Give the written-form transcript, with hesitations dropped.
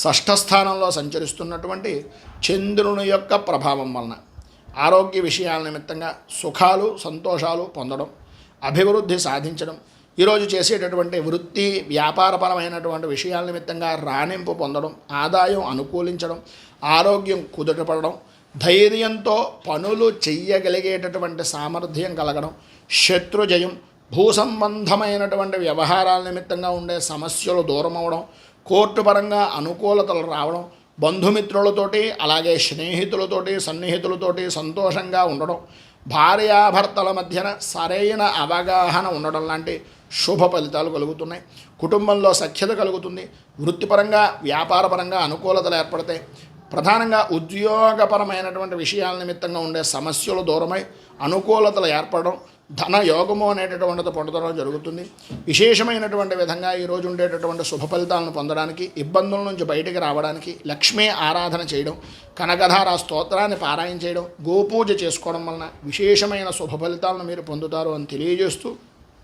షష్ఠస్థానంలో సంచరిస్తున్నటువంటి చంద్రుని యొక్క ప్రభావం వలన ఆరోగ్య విషయాల నిమిత్తంగా సుఖాలు సంతోషాలు పొందడం, అభివృద్ధి సాధించడం, ఈరోజు చేసేటటువంటి వృత్తి వ్యాపారపరమైనటువంటి విషయాల నిమిత్తంగా రాణింపు పొందడం, ఆదాయం అనుకూలించడం, ఆరోగ్యం కుదుటపడడం, ధైర్యంతో పనులు చెయ్యగలిగేటటువంటి సామర్థ్యం కలగడం, శత్రుజయం, భూ సంబంధమైనటువంటి వ్యవహారాల నిమిత్తంగా ఉండే సమస్యలు దూరం అవడం, కోర్టు పరంగా అనుకూలతలు రావడం, బంధుమిత్రులతోటి అలాగే స్నేహితులతోటి సన్నిహితులతోటి సంతోషంగా ఉండడం, భార్యాభర్తల మధ్యన సరైన అవగాహన ఉండడం లాంటి శుభ ఫలితాలు కలుగుతున్నాయి. కుటుంబంలో సఖ్యత కలుగుతుంది. వృత్తిపరంగా వ్యాపారపరంగా అనుకూలతలు ఏర్పడతాయి. ప్రధానంగా ఉద్యోగపరమైనటువంటి విషయాల నిమిత్తంగా ఉండే సమస్యలు దూరమై అనుకూలతలు ఏర్పడడం, ధన యోగము అనేటటువంటిది పొందడం జరుగుతుంది. విశేషమైనటువంటి విధంగా ఈరోజు ఉండేటటువంటి శుభ ఫలితాలను పొందడానికి, ఇబ్బందుల నుంచి బయటికి రావడానికి లక్ష్మీ ఆరాధన చేయడం, కనకధార స్తోత్రాన్ని పారాయణ చేయడం, గోపూజ చేసుకోవడం వలన విశేషమైన శుభ ఫలితాలను మీరు పొందుతారు అని తెలియజేస్తూ